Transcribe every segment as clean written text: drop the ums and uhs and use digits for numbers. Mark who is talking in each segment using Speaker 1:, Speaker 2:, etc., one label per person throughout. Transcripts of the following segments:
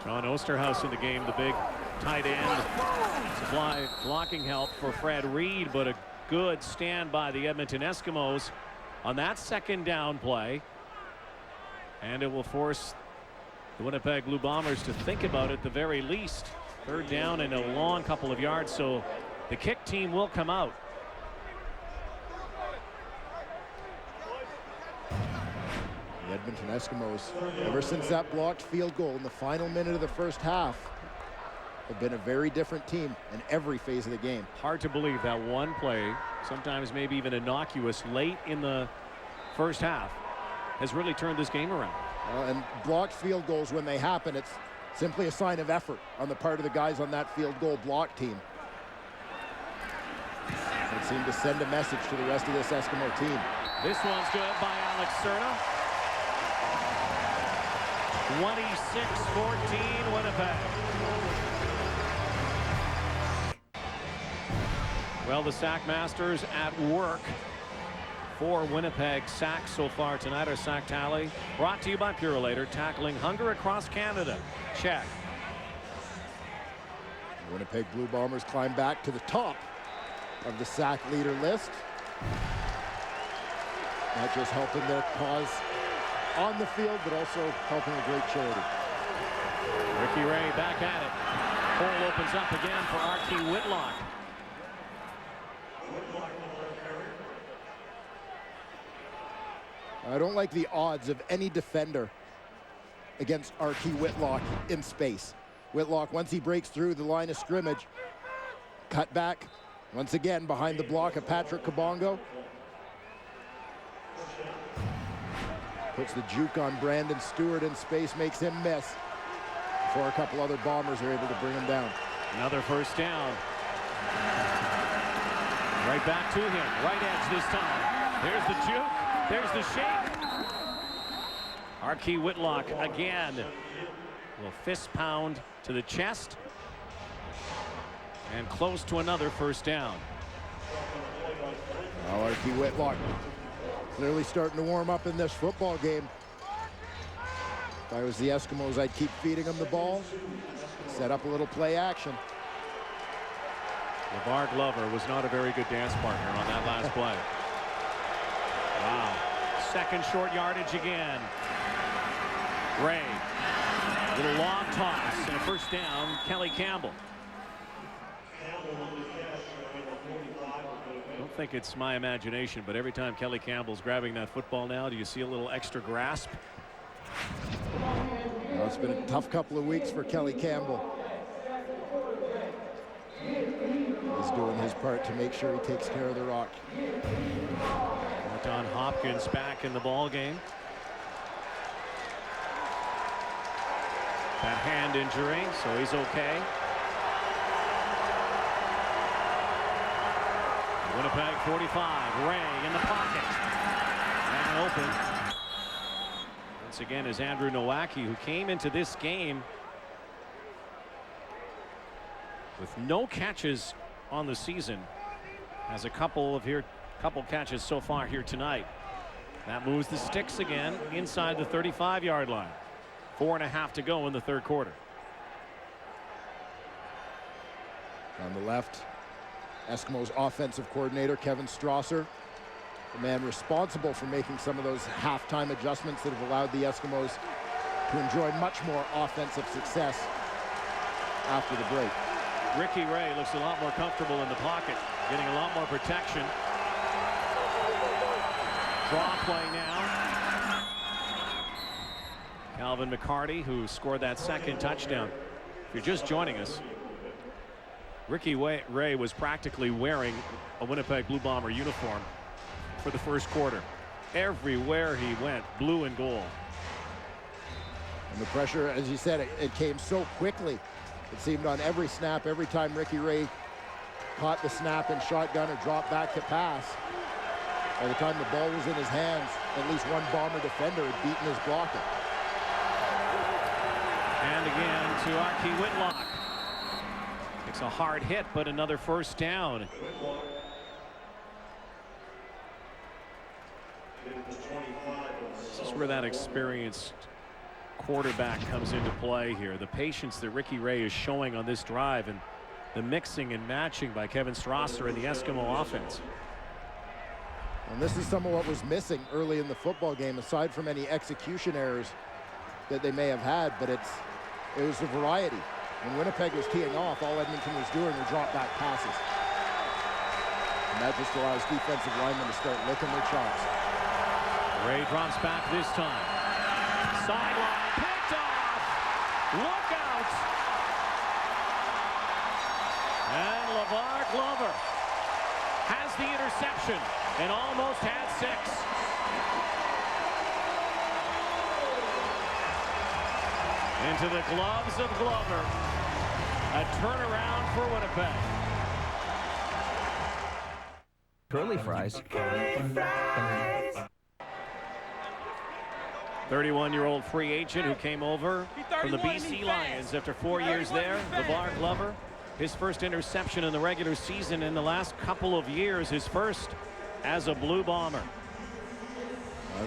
Speaker 1: John Osterhaus in the game, the big tight end. Supply blocking help for Fred Reed, but a good stand by the Edmonton Eskimos on that second down play. And it will force the Winnipeg Blue Bombers to think about it at the very least. Third down and a long couple of yards, so the kick team will come out.
Speaker 2: The Edmonton Eskimos, ever since that blocked field goal in the final minute of the first half, have been a very different team in every phase of the game.
Speaker 1: Hard to believe that one play, sometimes maybe even innocuous, late in the first half, has really turned this game around.
Speaker 2: And blocked field goals, when they happen, it's simply a sign of effort on the part of the guys on that field goal block team. It seemed to send a message to the rest of this Eskimo team.
Speaker 1: This one's good by Alex Cerna. 26-14 Winnipeg. Well, the sack masters at work. 4 Winnipeg sacks so far tonight. Our sack tally brought to you by Purolator, tackling hunger across Canada. Check.
Speaker 2: The Winnipeg Blue Bombers climb back to the top of the sack leader list. Not just helping their cause on the field, but also helping a great charity.
Speaker 1: Ricky Ray back at it. Hole opens up again for R.T. Whitlock.
Speaker 2: I don't like the odds of any defender against R.T. Whitlock in space. Whitlock, once he breaks through the line of scrimmage, cut back once again behind the block of Patrick Kabongo. Puts the juke on Brandon Stewart in space, makes him miss before a couple other Bombers are able to bring him down.
Speaker 1: Another first down. Right back to him. Right edge this time. There's the juke. There's the shake. R.T. Whitlock again. Will fist pound to the chest. And close to another first down.
Speaker 2: Now R.T. Whitlock clearly starting to warm up in this football game. If I was the Eskimos, I'd keep feeding him the ball. Set up a little play action.
Speaker 1: LeVar Glover was not a very good dance partner on that last play. Wow. Second short yardage again. Ray. Little long toss and a first down. Kelly Campbell. I don't think it's my imagination, but every time Kelly Campbell's grabbing that football now, do you see a little extra grasp?
Speaker 2: Well, it's been a tough couple of weeks for Kelly Campbell. He's doing his part to make sure he takes care of the rock.
Speaker 1: Don Hopkins back in the ball game. That hand injury, so he's okay. Winnipeg 45. Ray in the pocket. And open. Once again is Andrew Nowacki, who came into this game with no catches on the season. Has a couple catches so far here tonight. That moves the sticks again inside the 35-yard line. 4.5 to go in the third quarter.
Speaker 2: On the left, Eskimos offensive coordinator Kevin Strasser, the man responsible for making some of those halftime adjustments that have allowed the Eskimos to enjoy much more offensive success after the break.
Speaker 1: Ricky Ray looks a lot more comfortable in the pocket, getting a lot more protection. Draw play now. Calvin McCarty, who scored that second touchdown. If you're just joining us, Ricky Ray was practically wearing a Winnipeg Blue Bomber uniform for the first quarter. Everywhere he went, blue and gold.
Speaker 2: And the pressure, as you said, it came so quickly. It seemed on every snap, every time Ricky Ray caught the snap and shotgun or dropped back to pass, by the time the ball was in his hands, at least one Bomber defender had beaten his blocker.
Speaker 1: And again to R.T. Whitlock. It's a hard hit, but another first down. This is where that experienced quarterback comes into play here. The patience that Ricky Ray is showing on this drive and the mixing and matching by Kevin Strasser and the Eskimo offense.
Speaker 2: And this is some of what was missing early in the football game, aside from any execution errors that they may have had, but it was a variety. When Winnipeg was teeing off, all Edmonton was doing were drop back passes. And that just allows defensive linemen to start licking their chops.
Speaker 1: Ray drops back this time. Sideline, picked off. Look out. And LeVar Glover has the interception and almost had 6. Into the gloves of Glover. A turnaround for Winnipeg.
Speaker 3: Curly fries.
Speaker 1: 31-year-old free agent who came over from the BC Lions after 4 years there. LeVar Glover, his first interception in the regular season in the last couple of years, his first as a Blue Bomber.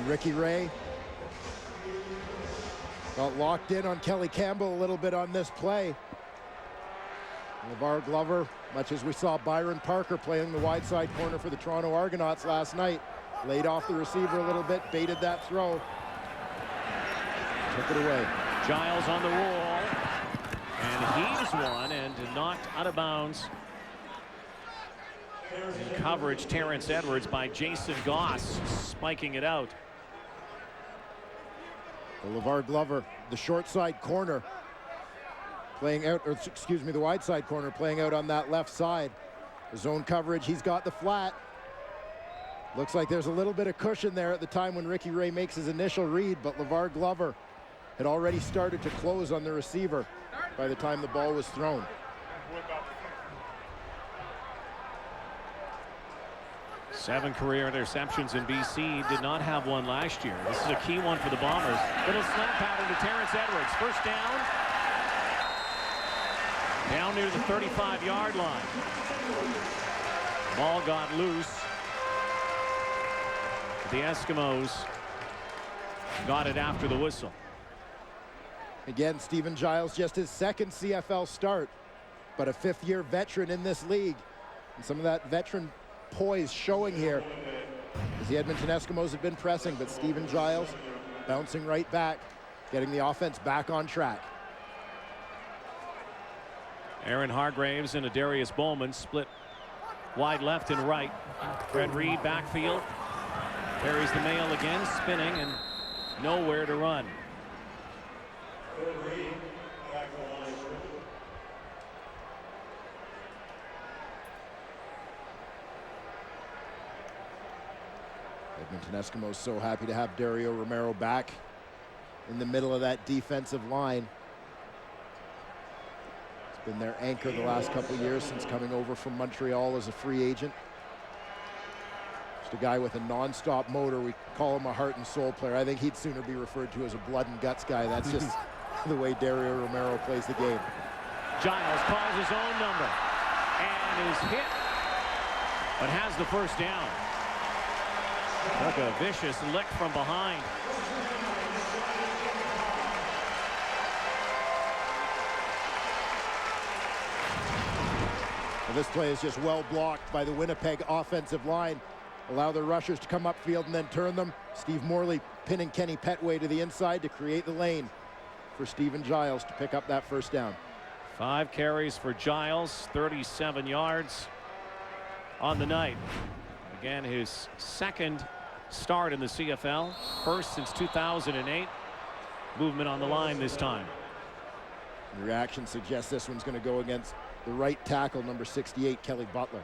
Speaker 2: Ricky Ray got locked in on Kelly Campbell a little bit on this play. LeVar Glover, much as we saw Byron Parker playing the wide side corner for the Toronto Argonauts last night, laid off the receiver a little bit, baited that throw. Took it away.
Speaker 1: Giles on the roll, and he's one and knocked out of bounds. In coverage, Terrence Edwards by Jason Goss, spiking it out.
Speaker 2: LeVar Glover, the short side corner, playing out, or excuse me, the wide side corner, playing out on that left side. The zone coverage, he's got the flat. Looks like there's a little bit of cushion there at the time when Ricky Ray makes his initial read, but LeVar Glover had already started to close on the receiver by the time the ball was thrown.
Speaker 1: Seven career interceptions in BC, did not have one last year. This is a key one for the Bombers. Little snap pattern to Terrence Edwards. First down. Down near the 35-yard line. Ball got loose. The Eskimos got it after the whistle.
Speaker 2: Again, Stephen Giles, just his second CFL start, but a fifth-year veteran in this league. And some of that veteran poise showing here as the Edmonton Eskimos have been pressing, but Stephen Giles bouncing right back, getting the offense back on track.
Speaker 1: Aaron Hargraves and Adarius Bowman split wide left and right. Fred Reed backfield. Carries the mail again, spinning and nowhere to run.
Speaker 2: Edmonton Eskimos so happy to have Dario Romero back in the middle of that defensive line. He's been their anchor the last couple years since coming over from Montreal as a free agent. Just a guy with a non-stop motor. We call him a heart and soul player. I think he'd sooner be referred to as a blood and guts guy. That's just the way Dario Romero plays the game.
Speaker 1: Giles calls his own number and is hit, but has the first down. Took a vicious lick from behind.
Speaker 2: Well, this play is just well blocked by the Winnipeg offensive line. Allow the rushers to come upfield and then turn them. Steve Morley pinning Kenny Petway to the inside to create the lane for Stephen Giles to pick up that first down. 5
Speaker 1: carries for Giles, 37 yards on the night. Again, his second start in the CFL, first since 2008. Movement on the line this time.
Speaker 2: The reaction suggests this one's going to go against the right tackle, number 68, Kelly Butler.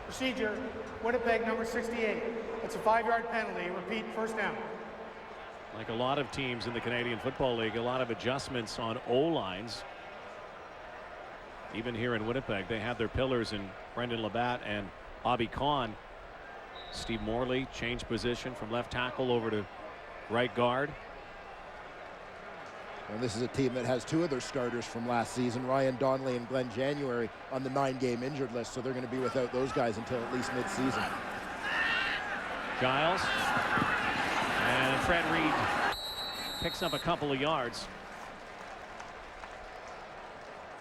Speaker 4: Procedure, Winnipeg, number 68. It's a 5-yard penalty. Repeat, first down.
Speaker 1: Like a lot of teams in the Canadian Football League, a lot of adjustments on O-lines. Even here in Winnipeg, they have their pillars in Brendan Labatt and Bobby Kahn. Steve Morley changed position from left tackle over to right guard.
Speaker 2: And this is a team that has 2 of their starters from last season, Ryan Donnelly and Glenn January, on the 9-game injured list, so they're going to be without those guys until at least mid-season.
Speaker 1: Giles, and Fred Reed picks up a couple of yards.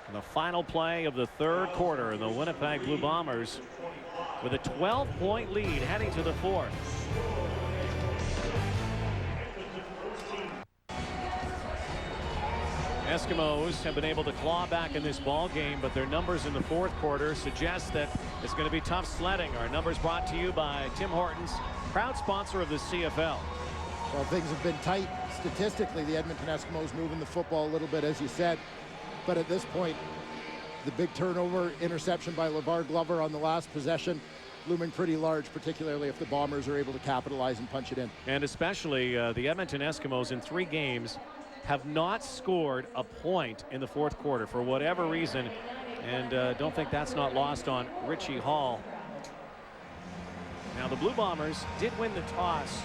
Speaker 1: And the final play of the third quarter, the Winnipeg Blue Bombers with a 12-point lead heading to the fourth. Eskimos have been able to claw back in this ball game, but their numbers in the fourth quarter suggest that it's going to be tough sledding. Our numbers brought to you by Tim Hortons, proud sponsor of the CFL.
Speaker 2: Well, things have been tight statistically. The Edmonton Eskimos moving the football a little bit, as you said. But at this point, the big turnover interception by LeVar Glover on the last possession looming pretty large, particularly if the Bombers are able to capitalize and punch it in.
Speaker 1: And especially the Edmonton Eskimos in 3 games have not scored a point in the fourth quarter for whatever reason. And don't think that's not lost on Richie Hall. Now the Blue Bombers did win the toss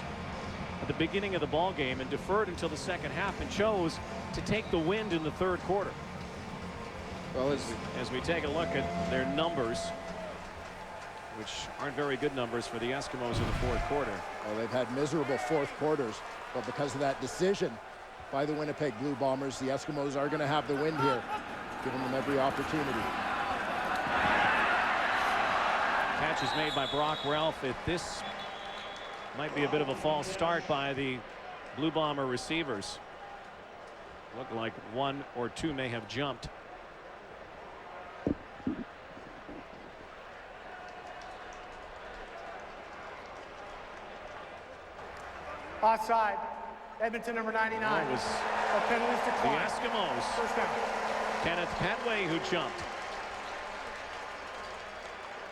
Speaker 1: at the beginning of the ball game and deferred until the second half and chose to take the wind in the third quarter. Well, as we take a look at their numbers, which aren't very good numbers for the Eskimos in the fourth quarter.
Speaker 2: Well, they've had miserable fourth quarters, but because of that decision by the Winnipeg Blue Bombers, the Eskimos are going to have the wind here, giving them every opportunity.
Speaker 1: Catch is made by Brock Ralph. This might be a bit of a false start by the Blue Bomber receivers. Looked like 1 or 2 may have jumped.
Speaker 4: Offside. Edmonton number 99.
Speaker 1: Oh, it was
Speaker 4: penalties
Speaker 1: the
Speaker 4: declined.
Speaker 1: Eskimos.
Speaker 4: First down.
Speaker 1: Kenneth Petway who jumped.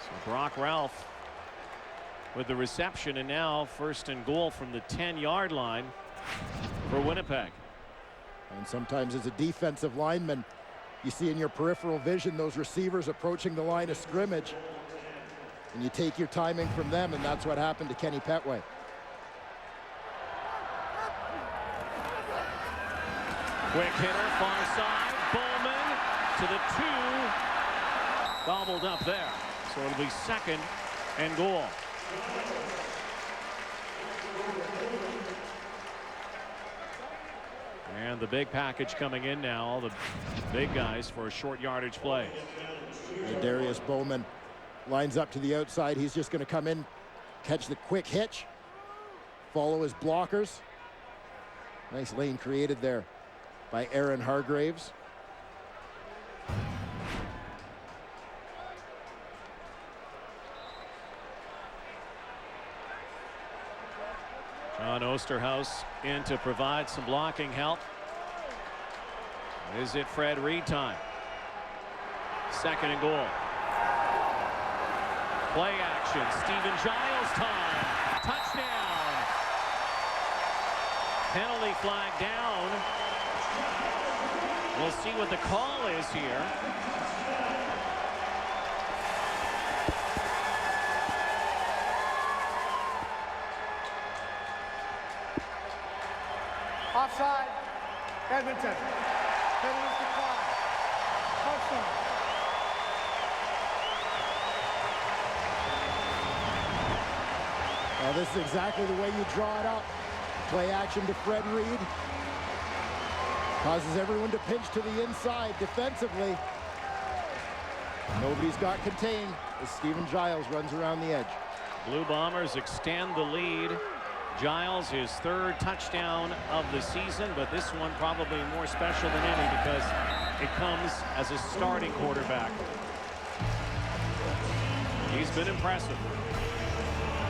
Speaker 1: So Brock Ralph with the reception, and now first and goal from the 10-yard line for Winnipeg.
Speaker 2: And sometimes as a defensive lineman, you see in your peripheral vision those receivers approaching the line of scrimmage, and you take your timing from them, and that's what happened to Kenny Petway.
Speaker 1: Quick hitter, far side, Bowman to the 2, gobbled up there. So it'll be second and goal. And the big package coming in now, the big guys for a short yardage play.
Speaker 2: Darius Bowman lines up to the outside. He's just going to come in, catch the quick hitch, follow his blockers. Nice lane created there by Aaron Hargraves.
Speaker 1: John Osterhaus in to provide some blocking help. Is it Fred Reed time? Second and goal. Play action. Stephen Giles time. Touchdown. Penalty flag down. We'll see what the call is here.
Speaker 4: Offside. Edmonton. Penalties declined. Touchdown.
Speaker 2: Well, this is exactly the way you draw it up. Play action to Fred Reed. Causes everyone to pinch to the inside defensively. Nobody's got contained as Stephen Giles runs around the edge.
Speaker 1: Blue Bombers extend the lead. Giles, his 3rd touchdown of the season, but this one probably more special than any because it comes as a starting quarterback. He's been impressive.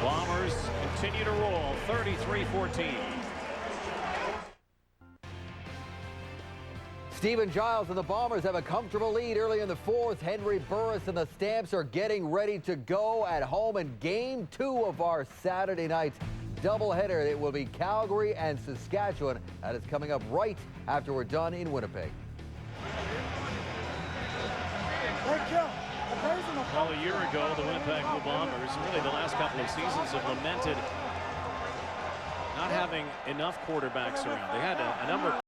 Speaker 1: Bombers continue to roll 33-14.
Speaker 3: Stephen Giles and the Bombers have a comfortable lead early in the fourth. Henry Burris and the Stamps are getting ready to go at home in game 2 of our Saturday night's doubleheader. It will be Calgary and Saskatchewan. That is coming up right after we're done in Winnipeg.
Speaker 1: Well, a year ago, the Winnipeg Blue Bombers, really the last couple of seasons, have lamented not having enough quarterbacks around. They had a number of